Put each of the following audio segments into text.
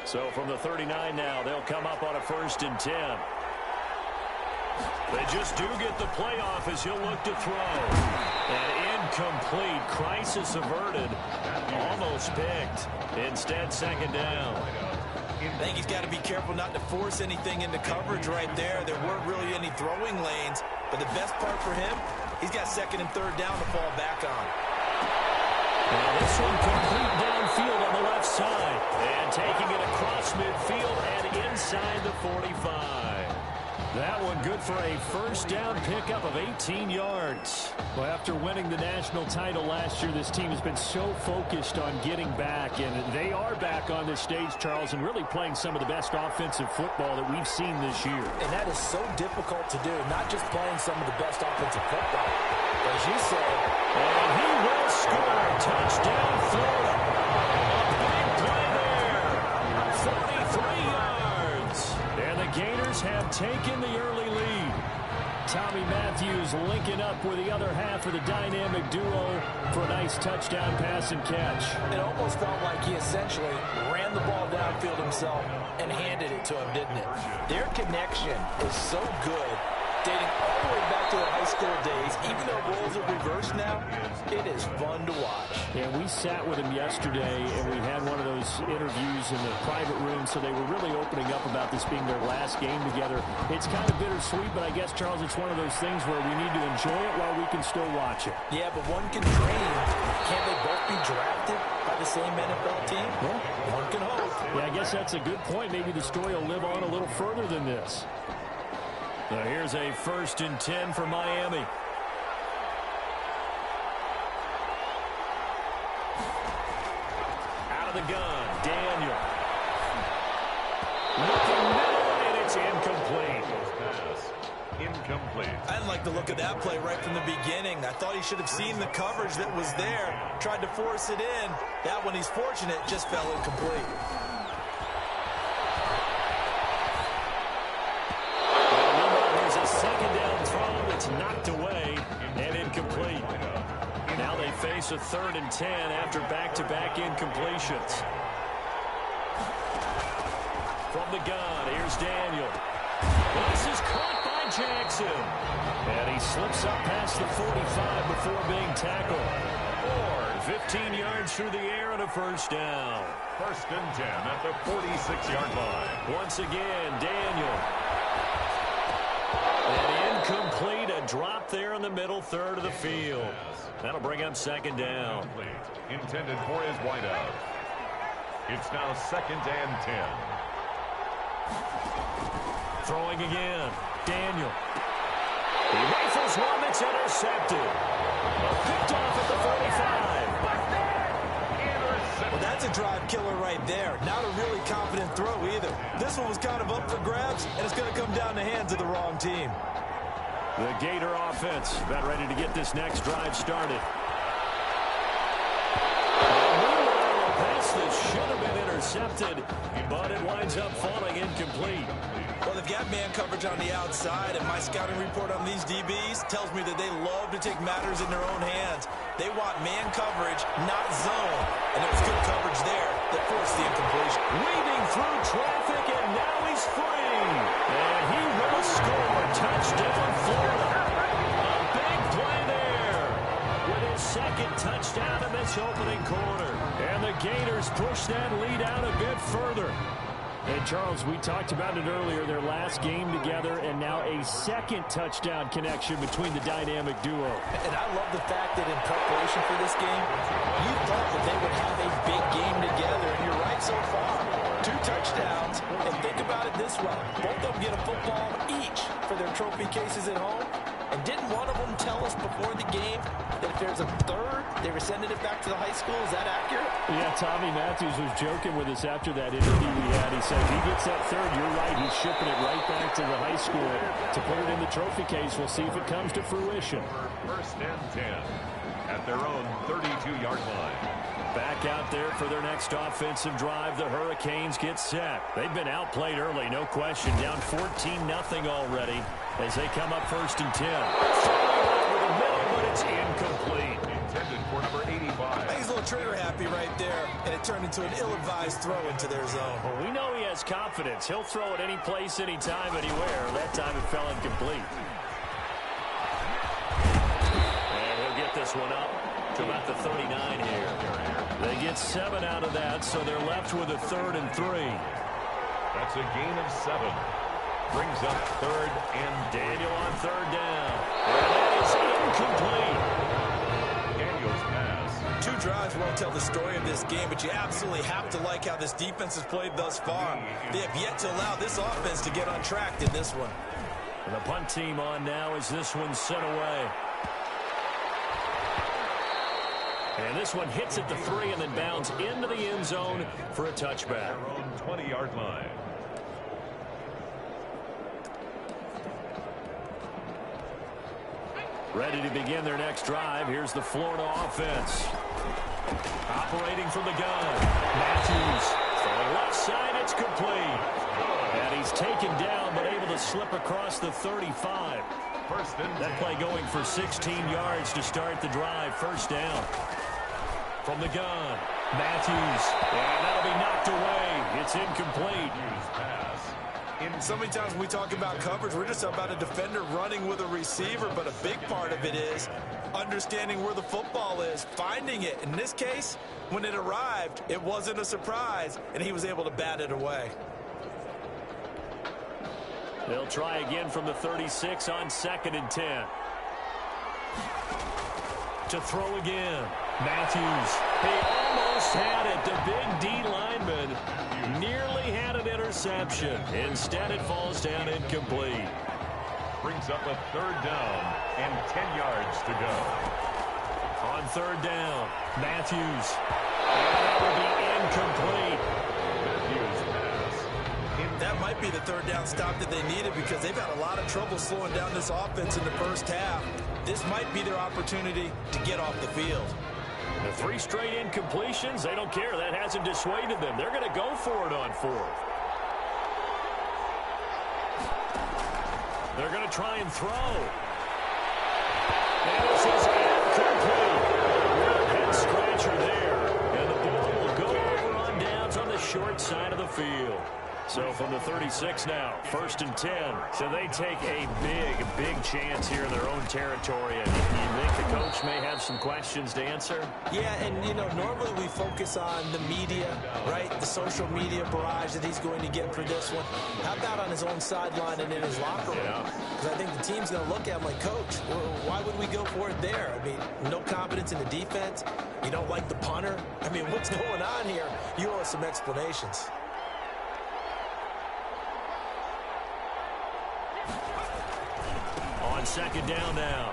So from the 39 now, they'll come up on a 1st and 10. They just do get the playoff as he'll look to throw. And incomplete. Crisis averted. Almost picked. Instead, 2nd down. I think he's got to be careful not to force anything into coverage right there. There weren't really any throwing lanes. But the best part for him, he's got 2nd and 3rd down to fall back on. Now this one complete downfield on the left side. And taking it across midfield and inside the 45. That one good for a 1st down pickup of 18 yards. Well, after winning the national title last year, this team has been so focused on getting back, and they are back on this stage, Charles, and really playing some of the best offensive football that we've seen this year. And that is so difficult to do, not just playing some of the best offensive football, but as you said. And he will score. Touchdown, Florida. Big play there. 43 yards. And the Gators have taken the early lead. Tommy Matthews linking up with the other half of the dynamic duo for a nice touchdown pass and catch. It almost felt like he essentially ran the ball downfield himself and handed it to him, didn't it? Their connection is so good, dating all the way back to their high school days. Even though roles are reversed now, it is fun to watch. And we sat with him yesterday, and we had one of those interviews in the private room, so they were really opening up about this being their last game together. It's kind of bittersweet, but I guess, Charles, it's one of those things where we need to enjoy it while we can still watch it. Yeah, but one can dream. Can't they both be drafted by the same NFL team? Well, one can hope. Yeah, I guess that's a good point. Maybe the story will live on a little further than this. Now here's a 1st and 10 for Miami. Out of the gun, Daniel. Looking middle, and it's incomplete. Incomplete. I didn't like the look of that play right from the beginning. I thought he should have seen the coverage that was there, tried to force it in. That one, he's fortunate, just fell incomplete. Knocked away and incomplete. Now they face a 3rd and 10 after back-to-back incompletions. From the gun, here's Daniel. This is caught by Jackson. And he slips up past the 45 before being tackled. Or 15 yards through the air and a 1st down. 1st and 10 at the 46-yard line. Once again, Daniel. And incomplete, a drop there in the middle 3rd of the field. That'll bring up 2nd down. Intended for his wideout. It's now 2nd and 10. Throwing again, Daniel. He rifles one that's intercepted. Picked off at the 45. Well, that's a drive killer right there. Not a really confident throw either. This one was kind of up for grabs, and it's going to come down the hands of the wrong team. The Gator offense about ready to get this next drive started. A pass that should have been intercepted, but it winds up falling incomplete. Well, they've got man coverage on the outside, and my scouting report on these DBs tells me that they love to take matters in their own hands. They want man coverage, not zone. And it was good coverage there that forced the incompletion. Weaving through traffic, and now he's free. And he will score. Touchdown, Florida. A big play there with his 2nd touchdown in this opening quarter. And the Gators push that lead out a bit further. And, Charles, we talked about it earlier, their last game together, and now a 2nd touchdown connection between the dynamic duo. And I love the fact that in preparation for this game, you thought that they would have a big game together, and you're right so far. 2 touchdowns, and think about it this way. Both of them get a football each for their trophy cases at home. And didn't one of them tell us before the game that if there's a 3rd, they were sending it back to the high school? Is that accurate? Yeah, Tommy Matthews was joking with us after that interview we had. He said if he gets that 3rd, you're right, he's shipping it right back to the high school to put it in the trophy case. We'll see if it comes to fruition. 1st and 10 at their own 32-yard line. Back out there for their next offensive drive. The Hurricanes get set. They've been outplayed early, no question. Down 14-0 already as they come up 1st and 10. Over the middle, but it's incomplete. Intended for number 85. He's a little trigger happy happy right there, and it turned into an ill-advised throw into their zone. Well, we know he has confidence. He'll throw it any place, anytime, anywhere. That time it fell incomplete. And he'll get this one up to about the 39 here. They get 7 out of that, so they're left with a 3rd and 3. That's a gain of 7. Brings up 3rd and Daniel on 3rd down. And that is incomplete. Daniel's pass. 2 drives won't tell the story of this game, but you absolutely have to like how this defense has played thus far. They have yet to allow this offense to get on track in this one. And the punt team on now as this one's sent away. And this one hits at the 3 and then bounds into the end zone for a touchback. Their own 20-yard line. Ready to begin their next drive. Here's the Florida offense. Operating from the gun. Matthews. Throwing left side. It's complete. And he's taken down but able to slip across the 35. That play going for 16 yards to start the drive. First down. From the gun. Matthews. And that'll be knocked away. It's incomplete. So many times when we talk about coverage, we're just about a defender running with a receiver, but a big part of it is understanding where the football is, finding it. In this case, when it arrived, it wasn't a surprise, and he was able to bat it away. They'll try again from the 36 on 2nd and 10. To throw again. Matthews. He almost had it. The big D lineman nearly had an interception. Instead, it falls down incomplete. Brings up a 3rd down and 10 yards to go. On 3rd down, Matthews. And that will be incomplete. Matthews pass. That might be the 3rd down stop that they needed because they've had a lot of trouble slowing down this offense in the first half. This might be their opportunity to get off the field. The 3 straight incompletions, they don't care. That hasn't dissuaded them. They're going to go for it on 4th. They're going to try and throw. And this is incomplete. Real head scratcher there. And the ball will go over on downs on the short side of the field. So from the 36 now, 1st and 10. So they take a big chance here in their own territory. And you think the coach may have some questions to answer? Yeah, and, you know, normally we focus on the media, right? The social media barrage that he's going to get for this one. How about on his own sideline and in his locker room? Because I think the team's going to look at him like, Coach, why would we go for it there? I mean, no confidence in the defense. You don't like the punter. I mean, what's going on here? You owe us some explanations. On 2nd down now,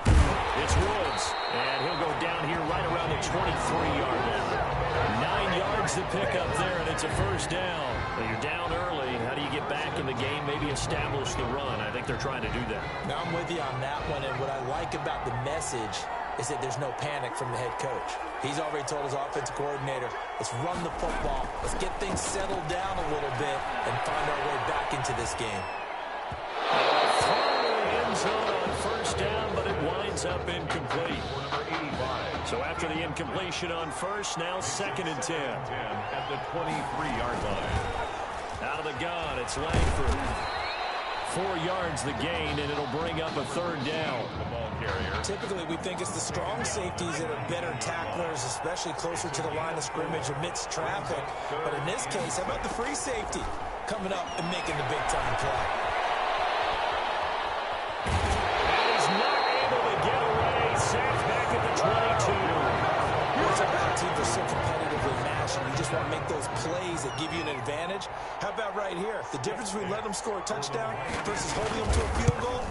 it's Woods, and he'll go down here right around the 23-yard line. 9 yards to pick up there, and it's a 1st down. Well, you're down early. How do you get back in the game, maybe establish the run? I think they're trying to do that. Now, I'm with you on that one, and what I like about the message is that there's no panic from the head coach. He's already told his offensive coordinator, let's run the football, let's get things settled down a little bit and find our way back into this game. Zone on 1st down, but it winds up incomplete. So after the incompletion on 1st, now 2nd and 10. At the 23-yard line. Out of the gun, it's Langford. 4 yards the gain, and it'll bring up a 3rd down. The ball carrier. Typically, we think it's the strong safeties that are better tacklers, especially closer to the line of scrimmage amidst traffic. But in this case, how about the free safety coming up and making the big-time play? Sacked back at the 22. What's about teams are so competitively matched, and you just want to make those plays that give you an advantage? How about right here? The difference between letting them score a touchdown versus holding them to a field goal,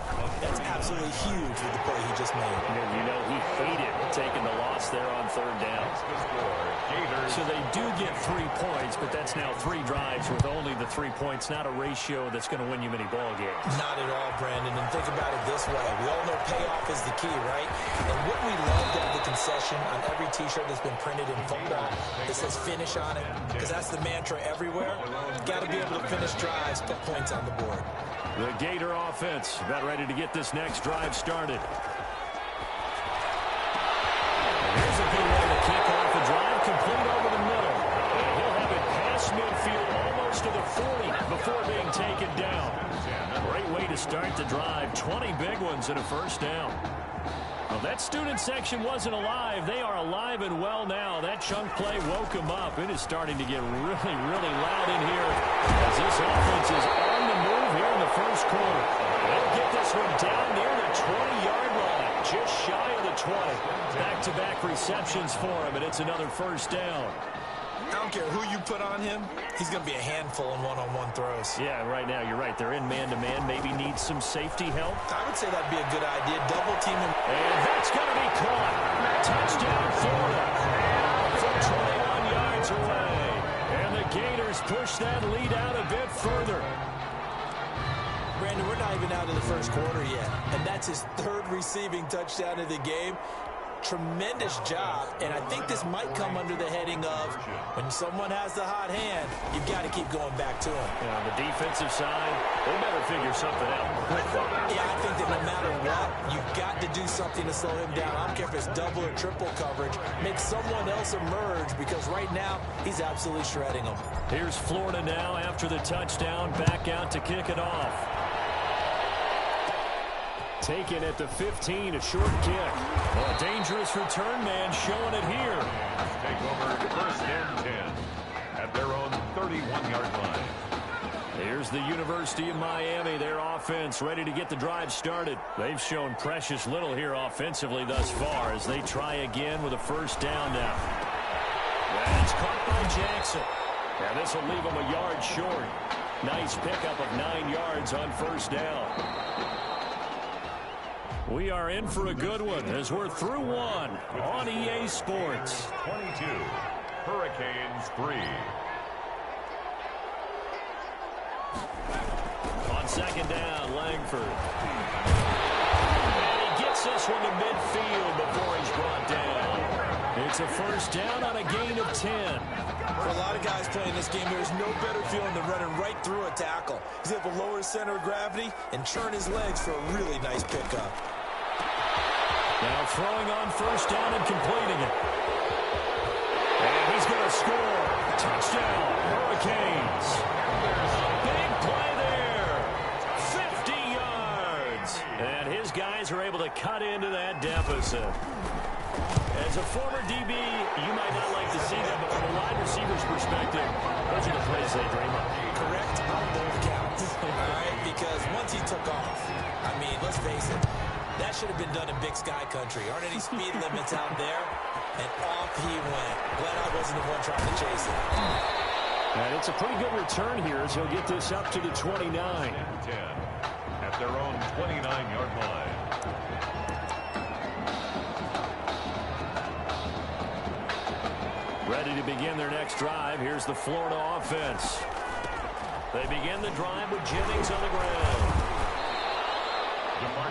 that's absolutely huge with the play he just made. And you know, he hated taking the loss there on 3rd down. So they do get 3 points, but that's now 3 drives with only the 3 points, not a ratio that's going to win you many ball games. Not at all, Brandon, and think about it this way. We all know payoff is the key, right? And wouldn't we love to have the concession on every T-shirt that's been printed in football that says finish on it? Because that's the mantra everywhere. Got to be able to finish drives, put points on the board. The Gator offense about ready to get this next drive started. Here's a good way to kick off the drive, complete over before being taken down. Great way to start the drive. 20 big ones and a first down. Well, that student section wasn't alive. They are alive and well now. That chunk play woke them up. It is starting to get really, really loud in here as this offense is on the move here in the first quarter. They'll get this one down near the 20-yard line, just shy of the 20. Back-to-back receptions for him, and it's another first down. I don't care who you put on him. He's going to be a handful in one-on-one throws. Yeah, right now you're right. They're in man-to-man. Maybe need some safety help. I would say that'd be a good idea. Double team him. And that's going to be caught. Touchdown, Florida. From 21 yards away. And the Gators push that lead out a bit further. Brandon, we're not even out of the first quarter yet. And that's his third receiving touchdown of the game. Tremendous job, and I think this might come under the heading of when someone has the hot hand, you've got to keep going back to him. On the defensive side, they better figure something out. Yeah, I think that no matter what, you've got to do something to slow him down. I don't care if it's double or triple coverage. Make someone else emerge, because right now, he's absolutely shredding them. Here's Florida now after the touchdown, back out to kick it off. Taken at the 15, a short kick. A dangerous return man showing it here. Take over first and 10 at their own 31-yard line. Here's the University of Miami, their offense ready to get the drive started. They've shown precious little here offensively thus far as they try again with a first down now. That's caught by Jackson. And this will leave them a yard short. Nice pickup of 9 yards on first down. We are in for a good one as we're through one on EA Sports. 22, Hurricanes 3. On second down, Langford. And he gets this one to midfield before he's brought down. It's a first down on a gain of 10. For a lot of guys playing this game, there's no better feeling than running right through a tackle. He's able to lower his center of gravity and churn his legs for a really nice pickup. Now throwing on first down and completing it. And he's going to score. Touchdown, Hurricanes. Big play there. 50 yards. And his guys are able to cut into that deficit. As a former DB, you might not like to see that, but from a wide receiver's perspective, those are the plays they dream of. Correct on both counts. All right, because once he took off, I mean, let's face it, that should have been done in Big Sky country. Aren't any speed limits out there? And off he went. Glad I wasn't the one trying to chase it. And it's a pretty good return here as he'll get this up to the 29. 10 at their own 29-yard line. Ready to begin their next drive. Here's the Florida offense. They begin the drive with Jennings on the ground.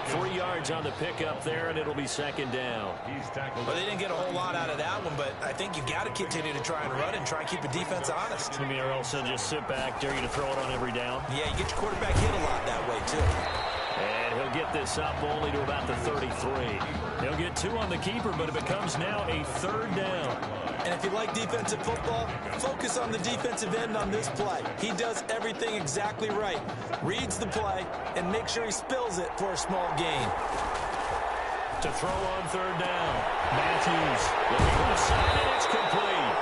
3 yards on the pickup there, and it'll be second down. Well, they didn't get a whole lot out of that one, but I think you got to continue to try and run and try and keep the defense honest. I mean, or else they'll just sit back, dare you to throw it on every down. Yeah, you get your quarterback hit a lot that way, too. And he'll get this up only to about the 33. He'll get 2 on the keeper, but it becomes now a third down. And if you like defensive football, focus on the defensive end on this play. He does everything exactly right. Reads the play and makes sure he spills it for a small gain. To throw on third down. Matthews looking left side, and it's complete.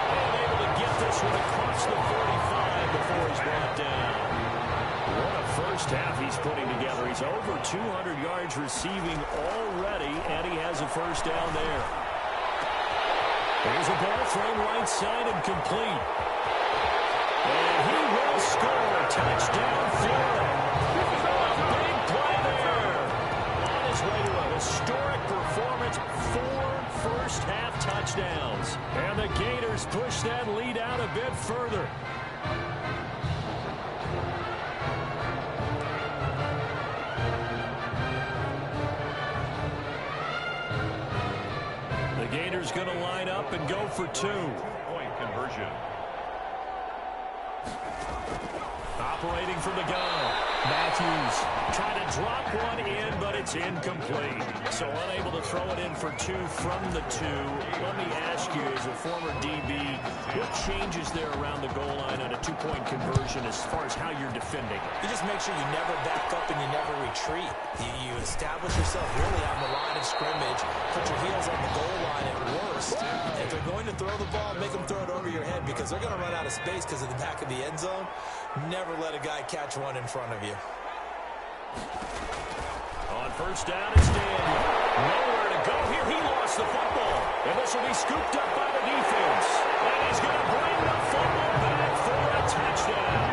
And able to get this one across the 45 before he's brought down. What a first half he's putting together. He's over 200 yards receiving already, and he has a first down there. Here's a ball thrown right side and complete. And he will score. Touchdown, Florida. A big play there. On his way to a historic performance. 4 first-half touchdowns. And the Gators push that lead out a bit further. The Gators going to line up and go for 2. Point conversion. Operating from the gun. Matthews trying to drop one in, but it's incomplete. So unable to throw it in for 2 from the 2. Let me ask you, as a former DB, what changes there around the goal line on a 2-point conversion as far as how you're defending? You just make sure you never back up and you never retreat. You establish yourself really on the line of scrimmage, put your heels on the goal line at worst. And if they're going to throw the ball, make them throw it over your head because they're going to run out of space because of the back of the end zone. Never let a guy catch one in front of you. On first down, it's Daniel. Nowhere to go here. He lost the football. And this will be scooped up by the defense. And he's going to bring the football back for a touchdown.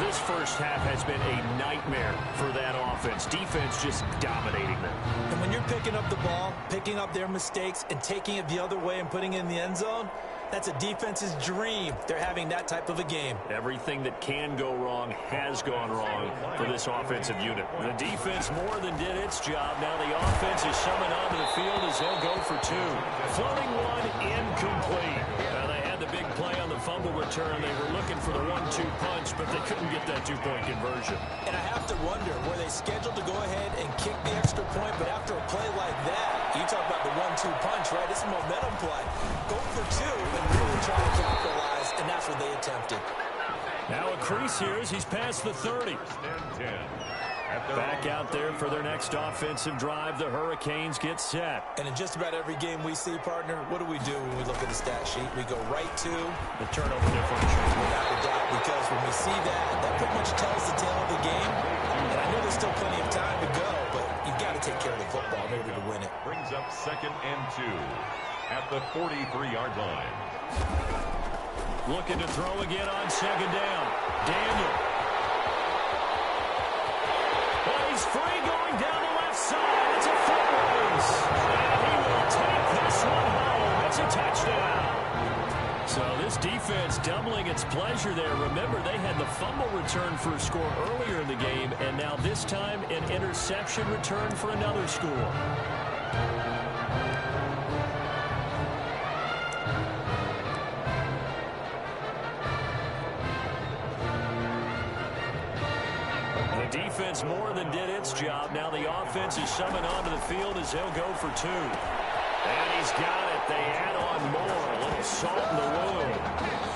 This first half has been a nightmare for that offense. Defense just dominating them. And when you're picking up the ball, picking up their mistakes, and taking it the other way and putting it in the end zone, that's a defense's dream. They're having that type of a game. Everything that can go wrong has gone wrong for this offensive unit. The defense more than did its job. Now the offense is summoned onto the field as they'll go for 2. Floating one, incomplete. Now they had the big play on the fumble return. They were looking for the 1-2 punch, but they couldn't get that 2-point conversion. And I have to wonder, were they scheduled to go ahead and kick the extra point, but after a play like that, you talk about the 1-2 punch, right? It's a momentum play. Go for 2 and really try to capitalize, and that's what they attempted. Now a crease here as he's past the 30. Back out there for their next offensive drive. The Hurricanes get set. And in just about every game we see, partner, what do we do when we look at the stat sheet? We go right to the turnover differential. Without a doubt, because when we see that, that pretty much tells the tale of the game. And I know there's still plenty of time to go, but you've got to take care of the football in order to win it. Brings up 2nd and 2 at the 43-yard line. Looking to throw again on 2nd down. Daniel. He's free going down the left side. It's a foot race. And he will take this one home. It's a touchdown. So this defense doubling its pleasure there. Remember, they had the fumble return for a score earlier in the game, and now this time an interception return for another score. Defense more than did its job. Now the offense is summoned onto the field as they'll go for 2. And he's got it. They add on more. A little salt in the wound.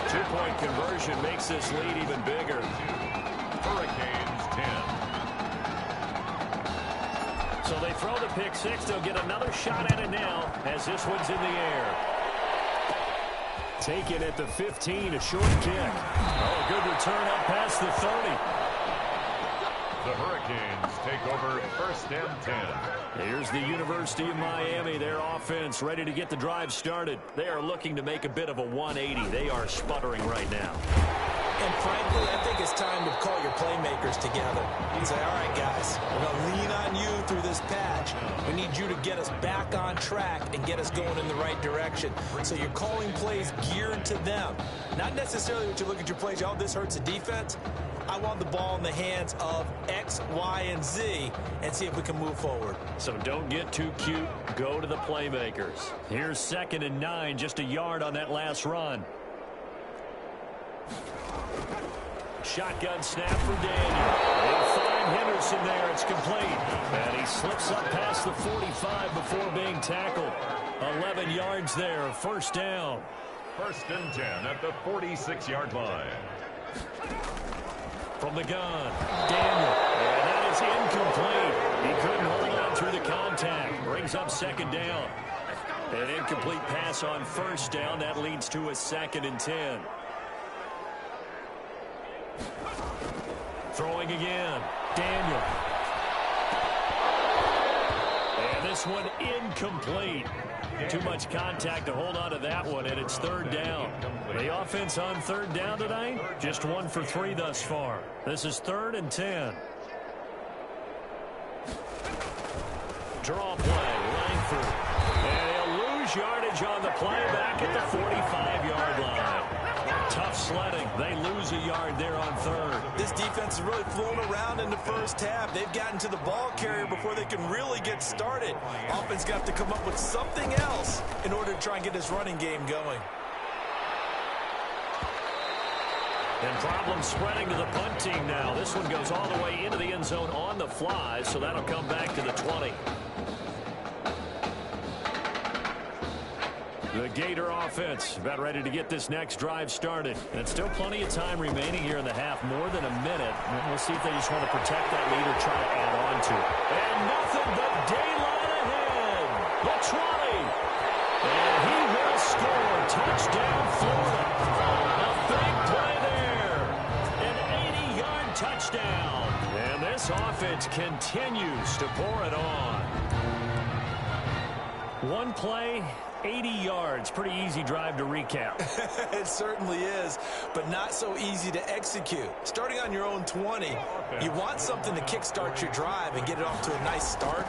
2-point conversion makes this lead even bigger. Hurricanes 10. So they throw the pick 6. They'll get another shot at it now as this one's in the air. Taken at the 15, a short kick. Oh, good return up past the 30. The Hurricanes take over 1st and 10. Here's the University of Miami, their offense ready to get the drive started. They are looking to make a bit of a 180. They are sputtering right now. And frankly, I think it's time to call your playmakers together and say, all right, guys, we're going to lean on you through this patch. We need you to get us back on track and get us going in the right direction. So you're calling plays geared to them. Not necessarily what you look at your plays, oh, this hurts the defense. I want the ball in the hands of X, Y, and Z and see if we can move forward. So don't get too cute. Go to the playmakers. Here's 2nd and 9, just a yard on that last run. Shotgun snap for Daniel. They'll find Henderson there. It's complete. And he slips up past the 45 before being tackled. 11 yards there. 1st down. 1st and 10 at the 46-yard line. From the gun, Daniel. And that is incomplete. He couldn't hold on through the contact. Brings up 2nd down. An incomplete pass on 1st down. That leads to a 2nd and 10. Throwing again. Daniel. And this one incomplete. Too much contact to hold on to that one, and it's 3rd down. The offense on 3rd down tonight, just 1 for 3 thus far. This is 3rd and 10. Draw play, Langford. And he'll lose yardage on the play back at the 45-yard line. Tough sledding. They lose a yard there on 3rd. This defense is really flown around in the first half. They've gotten to the ball carrier before they can really get started. Offense got to come up with something else in order to try and get this running game going. And problems spreading to the punt team now. This one goes all the way into the end zone on the fly, so that'll come back to the 20. The Gator offense about ready to get this next drive started. And still plenty of time remaining here in the half, more than a minute. And we'll see if they just want to protect that lead or try to add on to it. And nothing but daylight ahead. The 20. And he will score. Touchdown, Florida. A big play there. An 80-yard touchdown. And this offense continues to pour it on. One play, 80 yards. Pretty easy drive to recap. It certainly is, but not so easy to execute. Starting on your own 20, you want something to kickstart your drive and get it off to a nice start.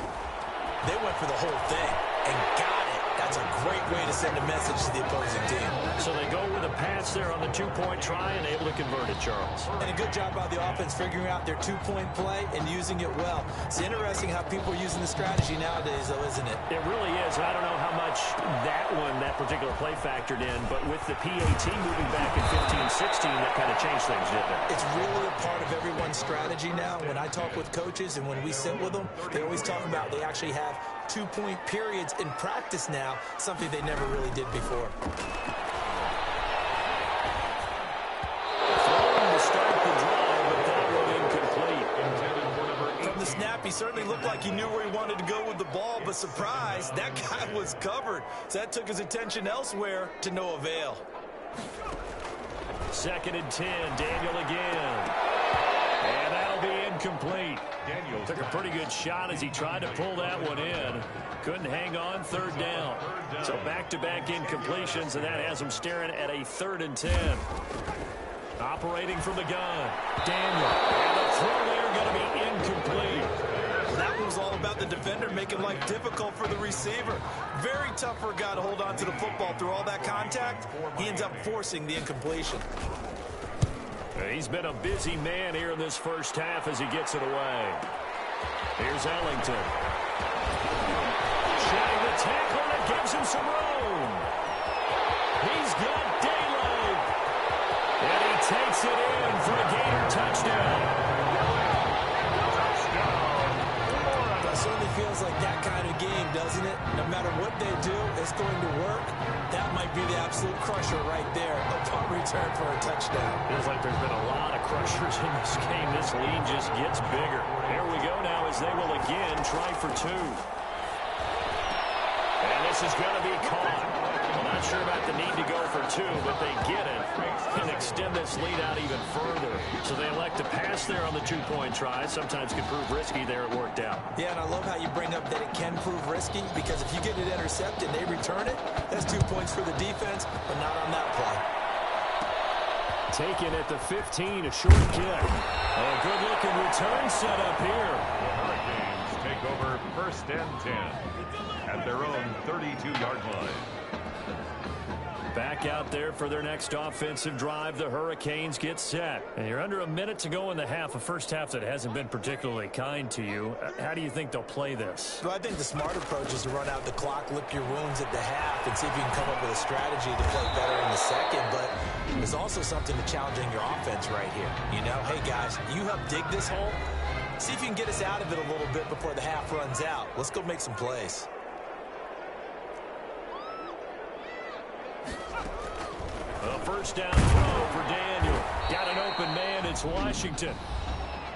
They went for the whole thing and got it. That's a great way to send a message to the opposing team. So they go with a pass there on the two-point try and able to convert it, Charles. And a good job by the offense figuring out their two-point play and using it well. It's interesting how people are using the strategy nowadays, though, isn't it? It really is. And I don't know how much that particular play factored in, but with the PAT moving back in 15-16, that kind of changed things, didn't it? It's really a part of everyone's strategy now. When I talk with coaches and when we sit with them, they always talk about they actually have two-point periods in practice now, something they never really did before. From the snap, he certainly looked like he knew where he wanted to go with the ball, but surprise, that guy was covered. So that took his attention elsewhere to no avail. 2nd and 10, Daniel again. And that'll be incomplete. Daniel took a pretty good shot as he tried to pull that one in. Couldn't hang on, 3rd down. So back-to-back incompletions, and that has him staring at a 3rd and 10. Operating from the gun, Daniel. And the throw there going to be incomplete. That was all about the defender making life difficult for the receiver. Very tough for a guy to hold on to the football through all that contact. He ends up forcing the incompletion. He's been a busy man here in this first half as he gets it away. Here's Ellington. Shedding the tackle, and it gives him some room. He's got daylight. And he takes it in for a Gator touchdown. That certainly feels like that kind of game, doesn't it? No matter what they do, it's going to work. That might be the absolute crusher right there. A punt return for a touchdown. Feels like there's been a lot of crushers in this game. This lead just gets bigger. Here we go now as they will again try for 2. And this is going to be caught. I'm not sure about the need to go for 2, but they get it and extend this lead out even further. So they elect to pass there on the 2-point try. Sometimes can prove risky. There it worked out. Yeah, and I love how you bring up that it can prove risky, because if you get it intercepted and they return it, that's 2 points for the defense, but not on that play. Taken at the 15, a short kick. A good-looking return set up here. The Hurricanes take over 1st and 10 at their own 32-yard line. Back out there for their next offensive drive. The Hurricanes get set. And you're under a minute to go in the half. A first half that hasn't been particularly kind to you. How do you think they'll play this? Well, I think the smart approach is to run out the clock, lick your wounds at the half, and see if you can come up with a strategy to play better in the second. But there's also something to challenging your offense right here. You know, hey, guys, you help dig this hole. See if you can get us out of it a little bit before the half runs out. Let's go make some plays. A first down throw for Daniel. Got an open man. It's Washington.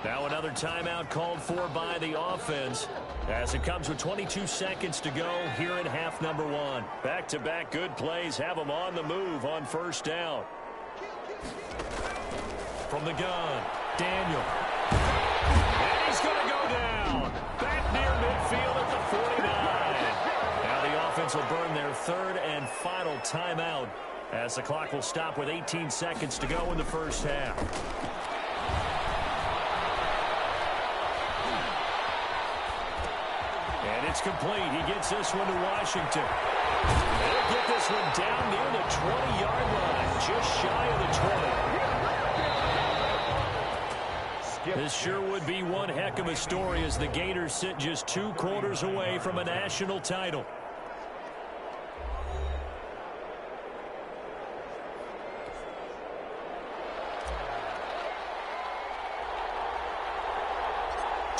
Now another timeout called for by the offense as it comes with 22 seconds to go here in half number 1. Back-to-back good plays have them on the move on first down. From the gun, Daniel. And he's going to go down. Back near midfield at the 49. Now the offense will burn their 3rd and final timeout, as the clock will stop with 18 seconds to go in the first half. And it's complete. He gets this one to Washington. They'll get this one down near the 20-yard line, just shy of the 20. This sure would be one heck of a story as the Gators sit just 2 quarters away from a national title.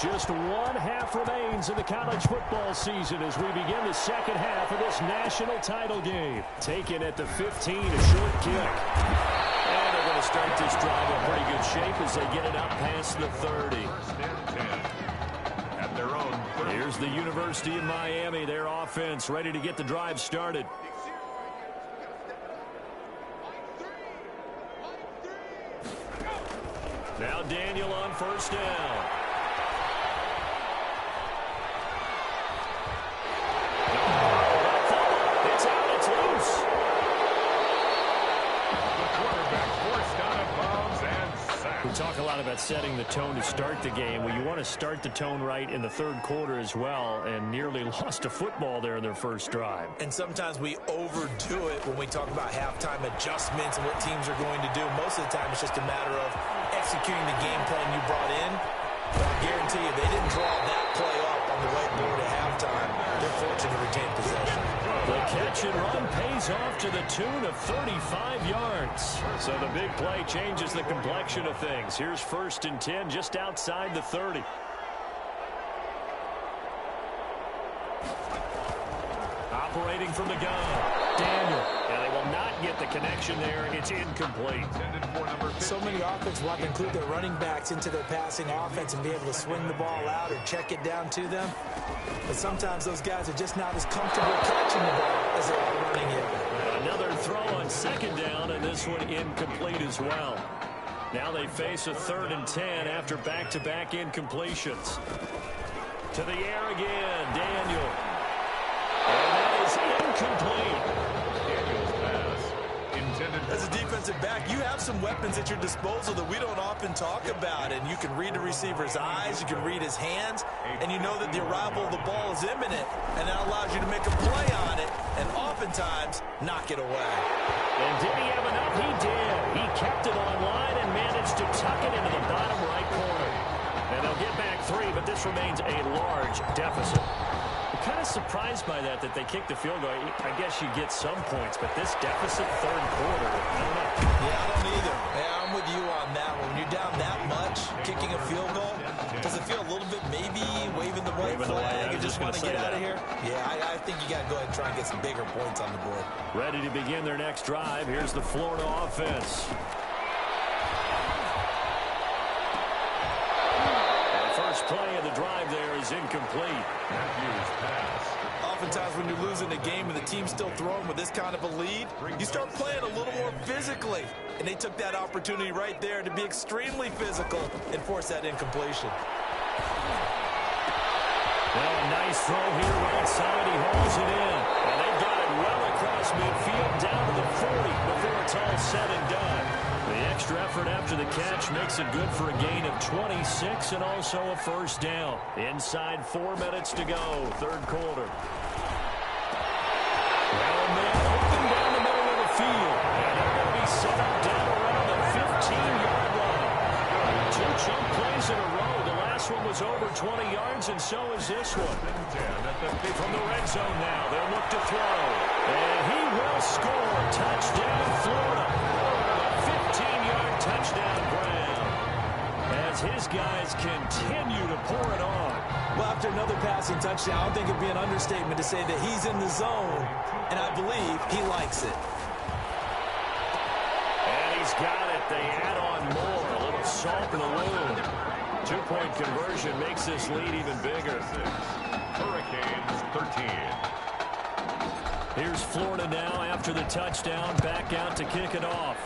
Just one half remains in the college football season as we begin the second half of this national title game. Taken at the 15, a short kick. And they're going to start this drive in pretty good shape as they get it up past the 30. First and 10 at their own 30. Here's the University of Miami, their offense ready to get the drive started. Now Daniel on first down. It's out, it's loose. The quarterback forced out of bounds and sacked. We talk a lot about setting the tone to start the game. Well, you want to start the tone right in the third quarter as well, and nearly lost a football there in their first drive. And sometimes we overdo it when we talk about halftime adjustments and what teams are going to do. Most of the time, it's just a matter of executing the game plan you brought in. But I guarantee you, they didn't draw that play up on the whiteboard at halftime. They're fortunate to retain possession. The catch and run pays off to the tune of 35 yards. So the big play changes the complexion of things. Here's first and 10 just outside the 30. Operating from the gun, Daniel. And they will not get the connection there. It's incomplete. So many offenses want to include their running backs into their passing offense and be able to swing the ball out or check it down to them. But sometimes those guys are just not as comfortable catching the ball as they are running it. Another throw on second down, and this one incomplete as well. Now they face a 3rd and 10 after back-to-back incompletions. To the air again, Daniel. And that is incomplete. Daniel's pass intended. As a defensive back, you have some weapons at your disposal that we don't often talk about. And you can read the receiver's eyes, you can read his hands, and you know that the arrival of the ball is imminent. And that allows you to make a play on it and oftentimes knock it away. And did he have enough? He did. He kept it on line and managed to tuck it into the bottom right corner. And they'll get back 3, but this remains a large deficit. I'm kind of surprised by that they kicked the field goal. I guess you get some points, but this deficit third quarter, I don't know. Yeah, I don't either. Yeah, I'm with you on that one. When you're down that much, kicking a field goal, does it feel a little bit maybe waving the white flag and just want to get out of here? Yeah, I think you got to go ahead and try and get some bigger points on the board. Ready to begin their next drive. Here's the Florida offense. First play of the drive there is incomplete. Matthews' pass. Oftentimes when you're losing a game and the team's still throwing with this kind of a lead, you start playing a little more physically. And they took that opportunity right there to be extremely physical and force that incompletion. Well, a nice throw here right side. He hauls it in. And they've got it well across midfield down to the 40 before it's all said and done. The extra effort after the catch makes it good for a gain of 26 and also a first down. Inside 4 minutes to go, third quarter. Well, man, open down the middle of the field. And they're going to be set up down around the 15-yard line. 2 chunk plays in a row. The last one was over 20 yards, and so is this one. From the red zone now, they'll look to throw. And he will score. Touchdown, Florida. 15-yard touchdown ground as his guys continue to pour it on. Well, after another passing touchdown, I don't think it'd be an understatement to say that he's in the zone, and I believe he likes it. And he's got it. They add on more. A little salt in the wound. 2-point conversion makes this lead even bigger. Hurricanes 13. Here's Florida now after the touchdown. Back out to kick it off.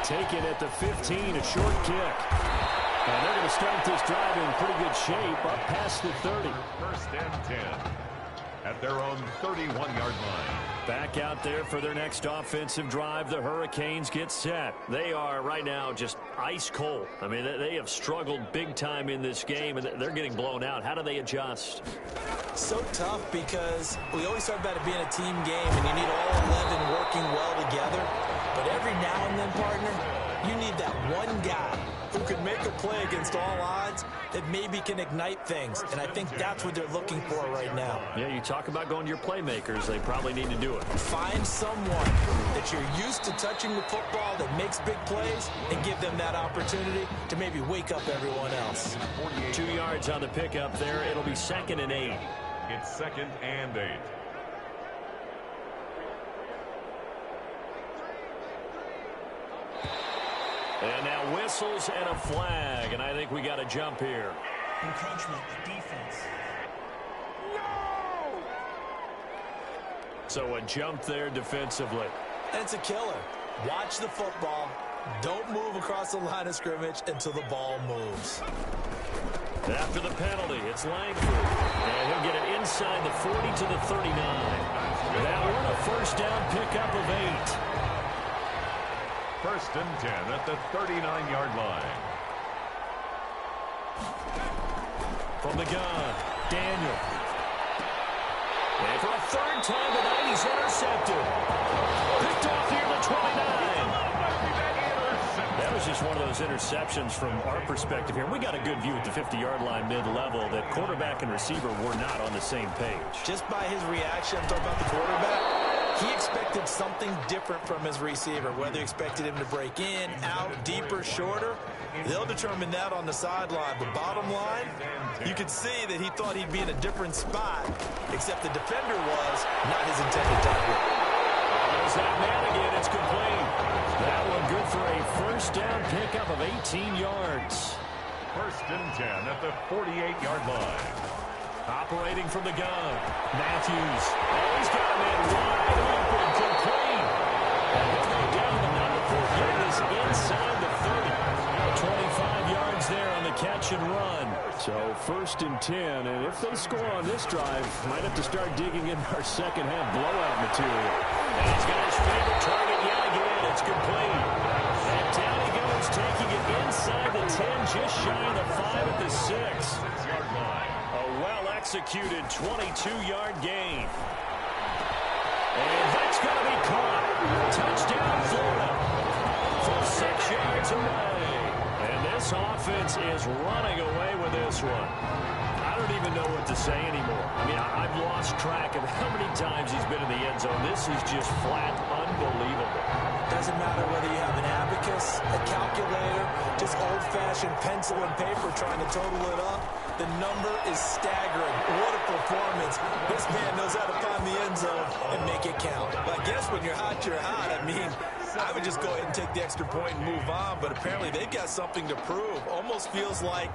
Taken at the 15, a short kick. And they're going to start this drive in pretty good shape up past the 30. First and 10 at their own 31-yard line. Back out there for their next offensive drive. The Hurricanes get set. They are right now just ice cold. I mean, they have struggled big time in this game, and they're getting blown out. How do they adjust? So tough because we always talk about it being a team game, and you need all 11 working well together. But every now and then, partner, you need that one guy who can make a play against all odds that maybe can ignite things, and I think that's what they're looking for right now. Yeah, you talk about going to your playmakers. They probably need to do it. Find someone that you're used to touching the football that makes big plays and give them that opportunity to maybe wake up everyone else. 2 yards on the pickup there. It'll be 2nd and 8. It's 2nd and 8. And now whistles and a flag, and I think we got a jump here. Encroachment, defense. No! So a jump there defensively. And it's a killer. Watch the football. Don't move across the line of scrimmage until the ball moves. After the penalty, it's Langford. And he'll get it inside the 40 to the 39. That one a first down pickup of 8. 1st and 10 at the 39-yard line. From the gun, Daniel. And for a 3rd time tonight, he's intercepted. Picked off near the 29. That was just one of those interceptions from our perspective here. We got a good view at the 50-yard line mid-level that quarterback and receiver were not on the same page. Just by his reaction, I'm talking about the quarterback, he expected something different from his receiver, whether he expected him to break in, out, deeper, shorter. They'll determine that on the sideline. But bottom line, you could see that he thought he'd be in a different spot, except the defender was not his intended target. There's that man again. It's complete. That one good for a first down pickup of 18 yards. 1st and 10 at the 48-yard line. Operating from the gun, Matthews. Oh, he's got a man wide open, complete. And he'll go down the number 4. Getting this inside the 30. 25 yards there on the catch and run. So 1st and 10, and if they score on this drive, might have to start digging in our second half blowout material. And he's got his favorite target yet again. It's complete. And down he goes, taking it inside the 10, just shy of the 5 at the 6. 6-yard line. A well-executed 22-yard gain. And that's going to be caught. Touchdown, Florida. From 6 yards away. And this offense is running away with this one. I don't even know what to say anymore. I mean, I've lost track of how many times he's been in the end zone. This is just flat unbelievable. Doesn't matter whether you have an abacus, a calculator, just old-fashioned pencil and paper trying to total it up. The number is staggering. What a performance. This man knows how to find the end zone and make it count. But I guess when you're hot, you're hot. I mean, I would just go ahead and take the extra point and move on, but apparently they've got something to prove. Almost feels like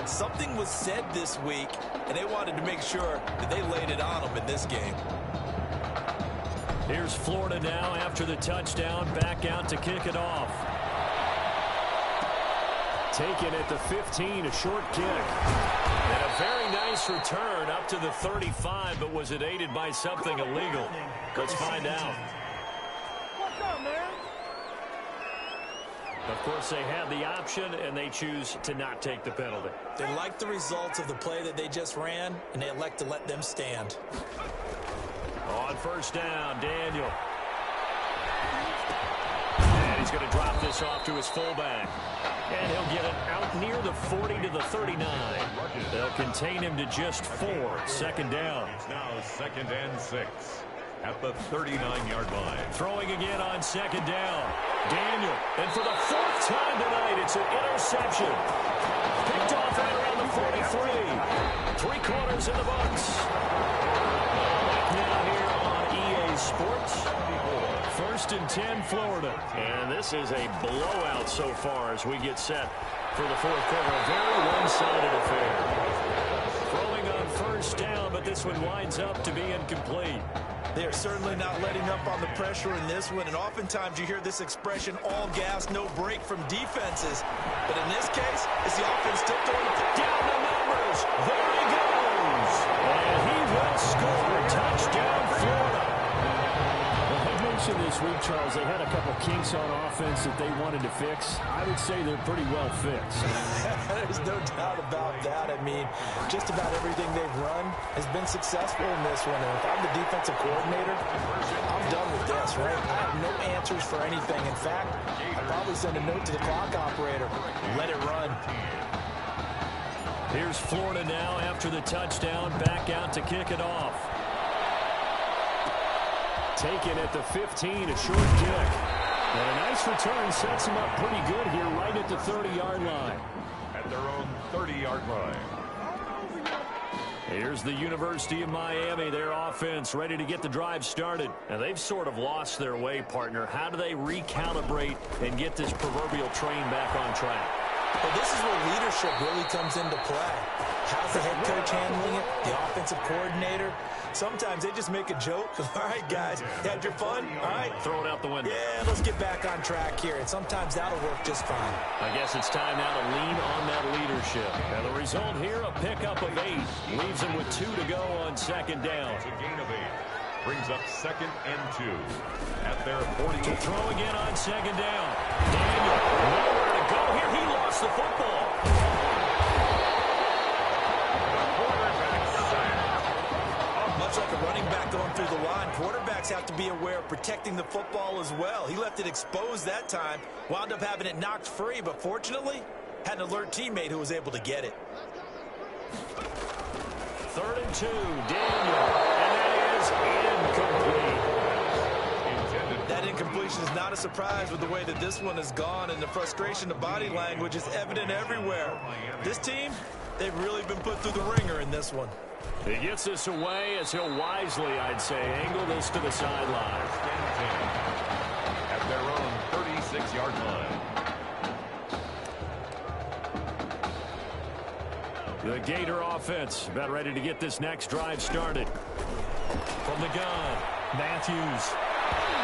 something was said this week, and they wanted to make sure that they laid it on them in this game. Here's Florida now after the touchdown, back out to kick it off. Taken at the 15, a short kick. And a very nice return up to the 35, but was it aided by something illegal? Let's find out. What's up, man? Of course, they have the option, and they choose to not take the penalty. They like the results of the play that they just ran, and they elect to let them stand. On first down, Daniel. And he's going to drop this off to his fullback. And he'll get it out near the 40 to the 39. They'll contain him to just 4. 2nd down. It's now 2nd and 6 at the 39-yard line. Throwing again on 2nd down. Daniel. And for the 4th time tonight, it's an interception. Picked off right around the 43. 3 quarters in the books. Now here on EA Sports. 1st and 10, Florida. And this is a blowout so far as we get set for the 4th quarter. A very one-sided affair. Throwing on 1st down, but this one winds up to be incomplete. They are certainly not letting up on the pressure in this one, and oftentimes you hear this expression, all gas, no break from defenses. But in this case, it's the offense still throwing the ball. Down the numbers. There he goes. And he will score. Touchdown, Florida. This week, Charles, they had a couple kinks on offense that they wanted to fix. I would say they're pretty well fixed. There's no doubt about that. I mean, just about everything they've run has been successful in this one. And if I'm the defensive coordinator, I'm done with this, right? I have no answers for anything. In fact, I'd probably send a note to the clock operator. Let it run. Here's Florida now after the touchdown, back out to kick it off. Taken at the 15, a short kick. And a nice return sets them up pretty good here right at the 30-yard line. At their own 30-yard line. Here's the University of Miami, their offense ready to get the drive started. Now, they've sort of lost their way, partner. How do they recalibrate and get this proverbial train back on track? Well, this is where leadership really comes into play. How's the head coach handling it? The offensive coordinator? Sometimes they just make a joke. All right, guys, had your fun? All right. Throw it out the window. Yeah, let's get back on track here. And sometimes that'll work just fine. I guess it's time now to lean on that leadership. Now, the result here, a pickup of 8. Leaves them with 2 to go on second down. It's a gain of 8. Brings up 2nd and 2. At their 40. To throw again on second down. Daniel, nowhere to go here. He lost the football. Much like a running back going through the line, quarterbacks have to be aware of protecting the football as well. He left it exposed that time, wound up having it knocked free, but fortunately, had an alert teammate who was able to get it. 3rd and 2, Daniel, and that is incomplete. That incompletion is not a surprise with the way that this one has gone, and the frustration of body language is evident everywhere. This team, they've really been put through the ringer in this one. He gets this away as he'll wisely, I'd say, angle this to the sideline. At their own 36-yard line. The Gator offense about ready to get this next drive started. From the gun, Matthews.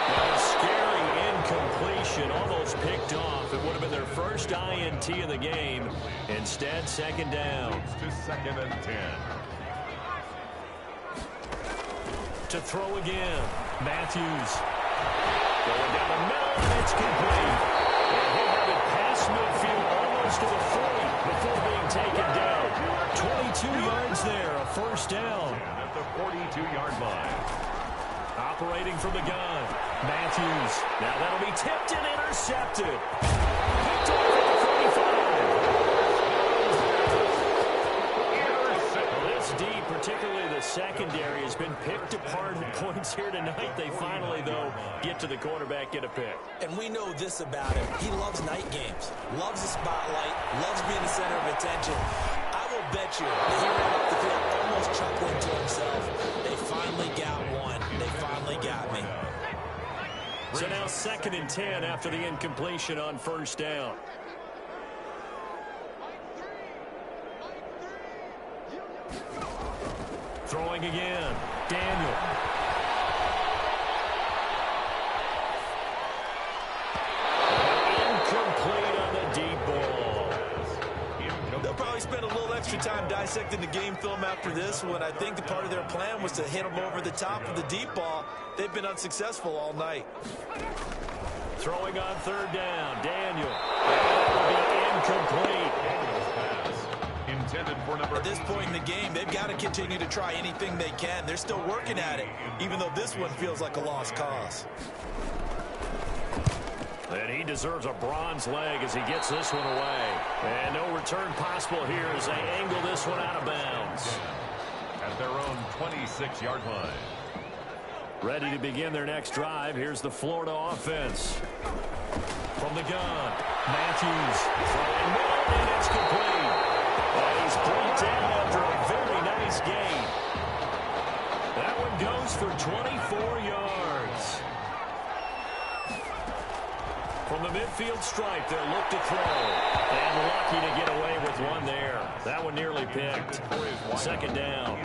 A scary incompletion, almost picked off. It would have been their first INT of the game. Instead, 2nd down. To 2nd and 10. To throw again, Matthews. Going down the middle, and it's complete. And he'll have it past midfield almost to the 40 before being taken down. 22 yards there, a first down. At the 42-yard line. Operating from the gun, Matthews. Now that'll be tipped and intercepted. Picked off at the 45. This D, particularly the secondary, has been picked apart in points here tonight. They finally, though, get to the quarterback, get a pick. And we know this about him. He loves night games, loves the spotlight, loves being the center of attention. I will bet you that he ran up the field almost chuckling to himself. They finally got one. They finally got me. So now 2nd and 10 after the incompletion on first down. Throwing again, Daniel. Incomplete on the deep ball. They'll probably spend a little extra time dissecting the game film after this one. I think the part of their plan was to hit them over the top of the deep ball. They've been unsuccessful all night. Throwing on 3rd down, Daniel. That will be incomplete. Intended for number. At this point in the game, they've got to continue to try anything they can. They're still working at it, even though this one feels like a lost cause. And he deserves a bronze leg as he gets this one away. And no return possible here as they angle this one out of bounds. At their own 26-yard line. Ready to begin their next drive. Here's the Florida offense. From the gun, Matthews throwing middle, and it's complete. And he's brought down after a very nice gain. That one goes for 24 yards. From the midfield stripe, they'll look to throw. And lucky to get away with one there. That one nearly picked. 2nd down.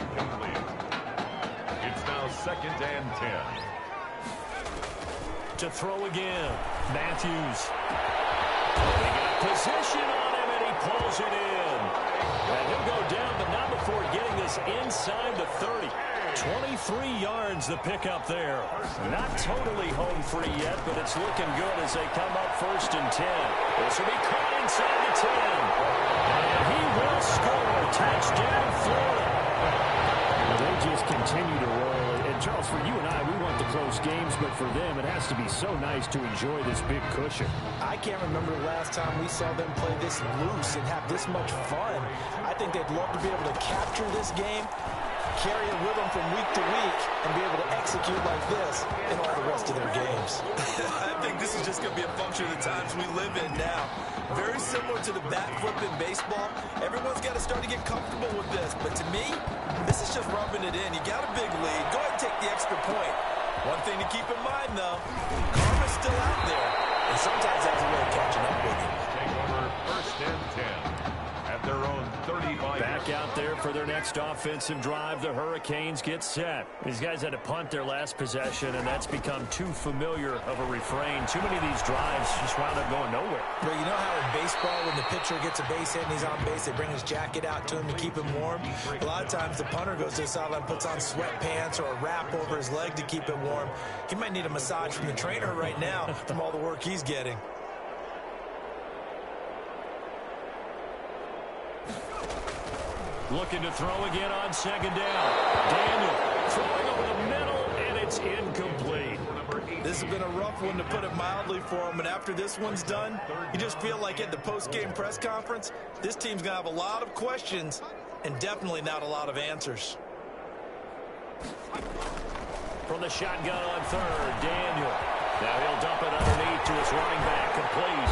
It's now 2nd and 10. To throw again, Matthews. They got position on him, and he pulls it in. And he'll go down, but not before getting this inside the 30. 23 yards the pickup there. Not totally home free yet, but it's looking good as they come up 1st and 10. This will be caught inside the 10. And he will score. Touchdown, Florida. They just continue to roll. And, Charles, for you and I, we want the close games, but for them, it has to be so nice to enjoy this big cushion. I can't remember the last time we saw them play this loose and have this much fun. I think they'd love to be able to capture this game, carry it with them from week to week, and be able to execute like this in all the rest of their games. I think this is just going to be a function of the times we live in now. Very similar to the bat flip in baseball. Everyone's got to start to get comfortable with this. But to me, this is just rubbing it in. You got a big lead. Go ahead and take the extra point. One thing to keep in mind, though, karma's still out there. And sometimes that's a way of catching up with you. Take over first and 10 at their own 35. Back out there for their next offensive drive. The Hurricanes get set. These guys had to punt their last possession, and that's become too familiar of a refrain. Too many of these drives just wound up going nowhere. But you know how in baseball, when the pitcher gets a base hit and he's on base, they bring his jacket out to him to keep him warm? A lot of times the punter goes to the sideline, puts on sweatpants or a wrap over his leg to keep it warm. He might need a massage from the trainer right now from all the work he's getting. Looking to throw again on second down. Daniel throwing over the middle, and it's incomplete. This has been a rough one, to put it mildly, for him. And after this one's done, you just feel like at the post-game press conference, this team's going to have a lot of questions and definitely not a lot of answers. From the shotgun on third, Daniel. Now he'll dump it underneath to his running back, complete.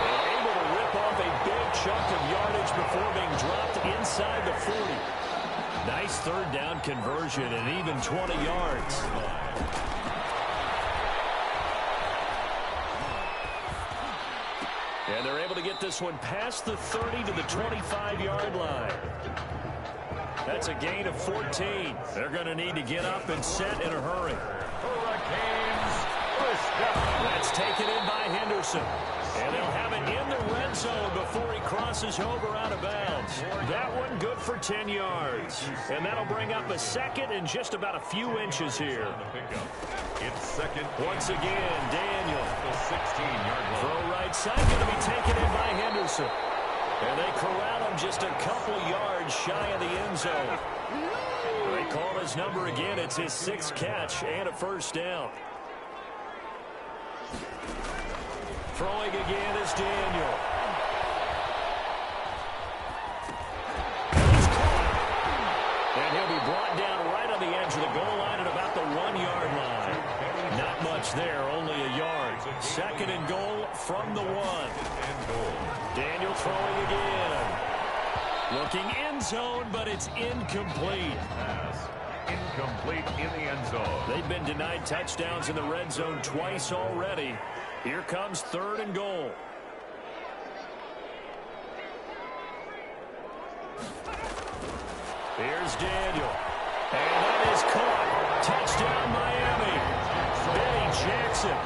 And able to rip off a big chunk of yardage before being dropped inside the 40. Nice third down conversion and even 20 yards. And they're able to get this one past the 30 to the 25-yard line. That's a gain of 14. They're going to need to get up and set in a hurry. Hurricanes first down. That's taken in by Henderson. And they'll have it in the red zone before he crosses over out of bounds. That one good for 10 yards. And that'll bring up a second and just about a few inches here. It's second. Once again, Daniel. The 16-yard line. Throw right side, going to be taken in by Henderson. And they corral him just a couple yards shy of the end zone. They call his number again. It's his 6th catch and a first down. Throwing again is Daniel. He's caught. And he'll be brought down right on the edge of the goal line at about the 1-yard line. Not much there, only a yard. Second and goal from the 1. Daniel throwing again. Looking end zone, but it's incomplete. Pass incomplete in the end zone. They've been denied touchdowns in the red zone twice already. Here comes third and goal. Here's Daniel. And that is caught. Touchdown, Miami. Benny Jackson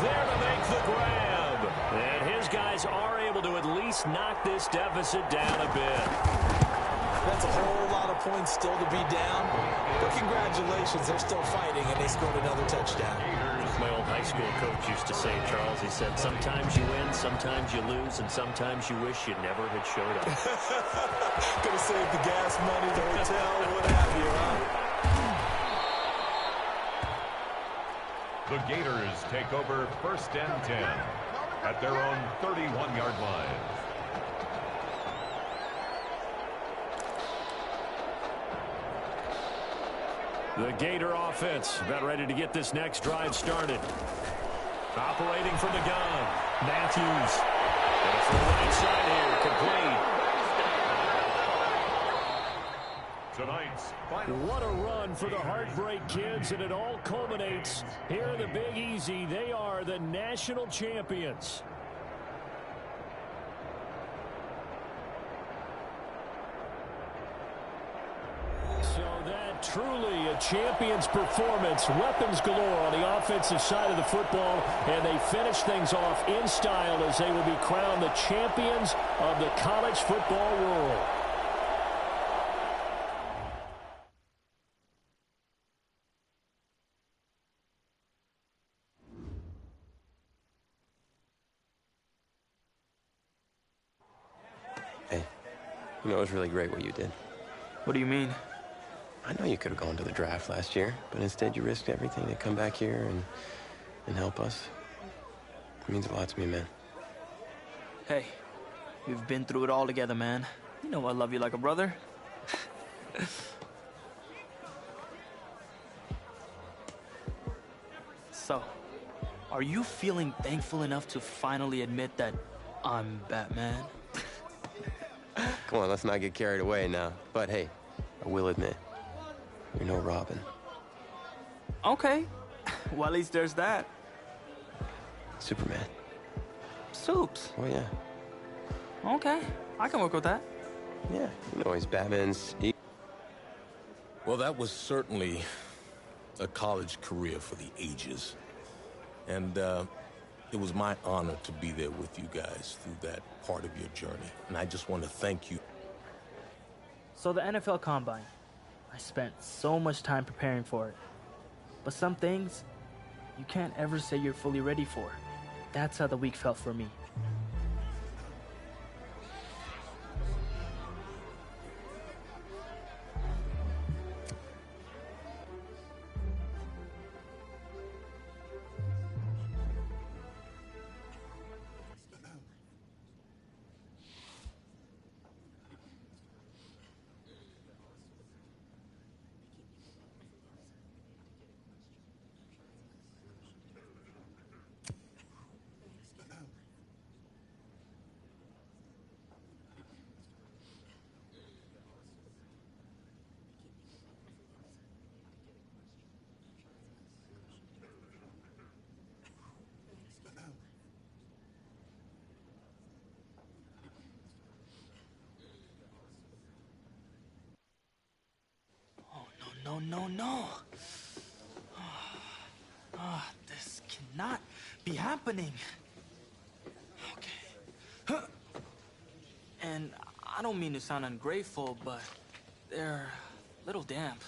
there to make the grab. And his guys are able to at least knock this deficit down a bit. That's a whole lot of points still to be down. But congratulations, they're still fighting, and they scored another touchdown. My old high school coach used to say, Charles, he said, sometimes you win, sometimes you lose, and sometimes you wish you never had showed up. Could have saved the gas money, the hotel, what have you, huh? The Gators take over first and 10 at their own 31-yard line. The Gator offense about ready to get this next drive started. Operating from the gun, Matthews. And from the right side here, complete. Tonight's final. What a run for the Heartbreak Kids, and it all culminates here in the Big Easy. They are the national champions. So that truly a champion's performance. Weapons galore on the offensive side of the football, and they finish things off in style as they will be crowned the champions of the college football world. Hey, you know, it was really great what you did. What do you mean? I know you could have gone to the draft last year, but instead you risked everything to come back here and help us. It means a lot to me, man. Hey, we've been through it all together, man. You know I love you like a brother. So, are you feeling thankful enough to finally admit that I'm Batman? Come on, let's not get carried away now. But hey, I will admit, you're no Robin. Okay. Well, at least there's that. Superman. Soups. Oh, yeah. Okay, I can work with that. Yeah, you know he's Batman's... Well, that was certainly a college career for the ages. And it was my honor to be there with you guys through that part of your journey. And I just want to thank you. So the NFL Combine, I spent so much time preparing for it. But some things, you can't ever say you're fully ready for. That's how the week felt for me. No. This cannot be happening. Okay. And I don't mean to sound ungrateful, but they're a little damp.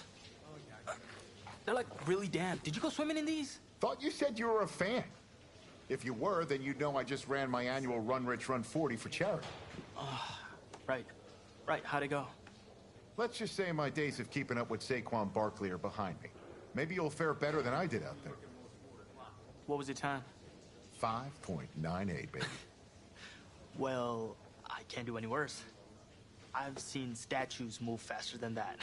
They're like really damp. Did you go swimming in these? Thought you said you were a fan. If you were, then you'd know I just ran my annual Run Rich Run 40 for charity. Right. How'd it go? Let's just say my days of keeping up with Saquon Barkley are behind me. Maybe you'll fare better than I did out there. What was your time? 5.98, baby. Well, I can't do any worse. I've seen statues move faster than that.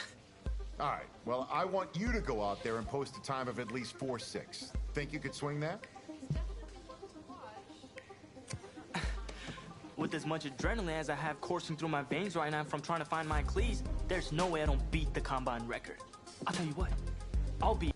All right, well, I want you to go out there and post a time of at least 4.6. Think you could swing that? With as much adrenaline as I have coursing through my veins right now from trying to find my cleats, there's no way I don't beat the Combine record. I'll tell you what, I'll be...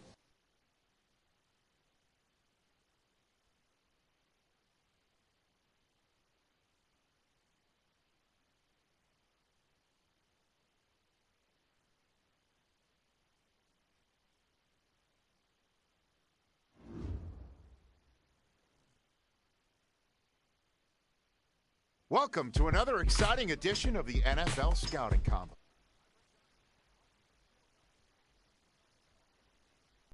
Welcome to another exciting edition of the NFL Scouting Combine.